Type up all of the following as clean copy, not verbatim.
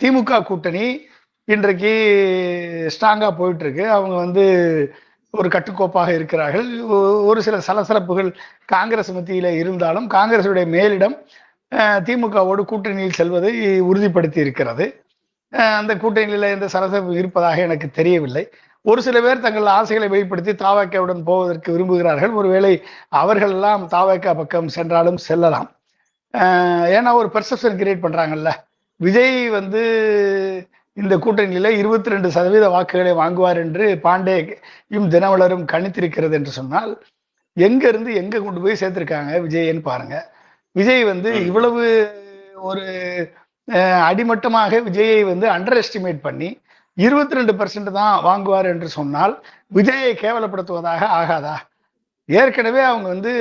திமுக கூட்டணி இன்றைக்கு ஸ்ட்ராங்கா போயிட்டு இருக்கு. அவங்க வந்து ஒரு கட்டுக்கோப்பாக இருக்கிறார்கள். ஒரு சில சலசலப்புகள் காங்கிரஸ் மத்தியில இருந்தாலும் காங்கிரசுடைய மேலிடம் திமுகவோடு கூட்டணியில் செல்வதை உறுதிப்படுத்தி இருக்கிறது. அந்த கூட்டணியில எந்த சலசலப்பு இருப்பதாக எனக்கு தெரியவில்லை. ஒரு சில பேர் தங்கள் ஆசைகளை வெளிப்படுத்தி தாவகவுடன் போவதற்கு விரும்புகிறார்கள். ஒருவேளை அவர்கள் எல்லாம் தாவக பக்கம் சென்றாலும் செல்லலாம். ஏன்னா ஒரு பெர்செப்ஷன் கிரியேட் பண்றாங்கல்ல. விஜய் வந்து இந்த கூட்டணியில 22% வாக்குகளை வாங்குவார் என்று பாண்டேயும் தினமலரும் கணித்திருக்கிறது என்று சொன்னால், எங்க இருந்து எங்க கொண்டு போய் சேர்த்திருக்காங்க விஜய்ன்னு பாருங்க. விஜய் வந்து இவ்வளவு ஒரு அடிமட்டமாக விஜயை வந்து அண்டர் எஸ்டிமேட் பண்ணி 22% தான் வாங்குவார் என்று சொன்னால் விஜயை கேவலப்படுத்துவதாக ஆகாதா? ஏற்கனவே அவங்க வந்து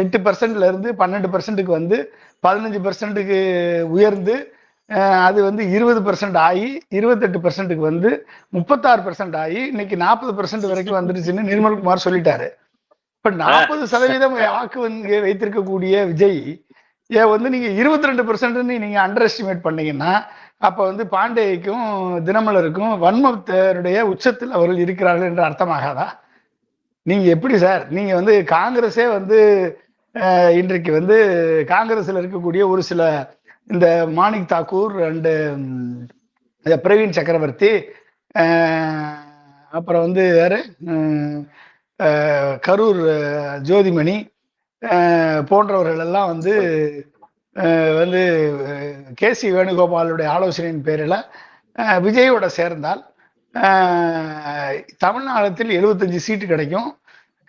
8%ல இருந்து 12%க்கு வந்து 15%க்கு உயர்ந்து அது வந்து 20% ஆகி 28%க்கு வந்து 36% ஆகி இன்னைக்கு 40% வரைக்கும் வந்துருச்சுன்னு நிர்மல்குமார் சொல்லிட்டாரு. இப்ப 40% வாக்கு வங்கி வைத்திருக்கக்கூடிய விஜய் வந்து நீங்க 22% நீங்க அண்டர் எஸ்டிமேட் பண்ணீங்கன்னா அப்ப வந்து பாண்டேக்கும் தினமலருக்கும் வன்மத்தினுடைய உச்சத்தில் அவர்கள் இருக்கிறார்கள் என்று அர்த்தமாகாதா? நீங்க எப்படி சார்? நீங்க வந்து காங்கிரஸே வந்து இன்றைக்கு வந்து காங்கிரஸ்ல இருக்கக்கூடிய ஒரு சில இந்த மாணிக் தாக்கூர் அண்டு பிரவீன் சக்கரவர்த்தி அப்புறம் வந்து யாரு கரூர் ஜோதிமணி போன்றவர்கள் எல்லாம் வந்து வந்து கேசி வேணுகோபாலுடைய ஆலோசனையின் பேரில் விஜயோட சேர்ந்தால் தமிழ்நாட்டில் 75 சீட்டு கிடைக்கும்.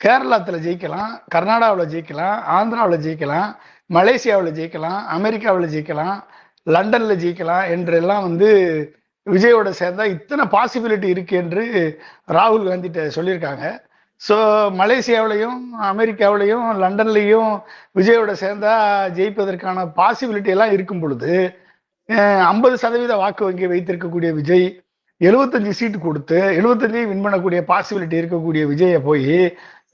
கேரளத்தில் ஜெயிக்கலாம், கர்நாடகாவில் ஜெயிக்கலாம், ஆந்திராவில் ஜெயிக்கலாம், மலேசியாவில் ஜெயிக்கலாம், அமெரிக்காவில் ஜெயிக்கலாம், லண்டனில் ஜெயிக்கலாம் என்றெல்லாம் வந்து விஜயோட சேர்ந்தா இத்தனை பாசிபிலிட்டி இருக்கு என்று ராகுல் காந்திட்ட சொல்லியிருக்காங்க. ஸோ மலேசியாவிலையும் அமெரிக்காவிலையும் லண்டன்லையும் விஜயோட சேர்ந்தா ஜெயிப்பதற்கான பாசிபிலிட்டி எல்லாம் இருக்கும் பொழுது 50% வாக்கு வங்கி வைத்திருக்கக்கூடிய விஜய் 75 சீட்டு கொடுத்து 75 வின் பண்ணக்கூடிய பாசிபிலிட்டி இருக்கக்கூடிய விஜயை போய்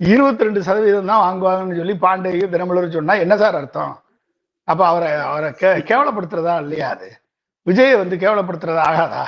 22% தான் வாங்குவாங்கன்னு சொல்லி பாண்டேயும் தினமலரும் சொன்னா என்ன சார் அர்த்தம்? அப்ப அவரை கேவலப்படுத்துறதா இல்லையா? அது விஜயை வந்து கேவலப்படுத்துறதா ஆகாதா?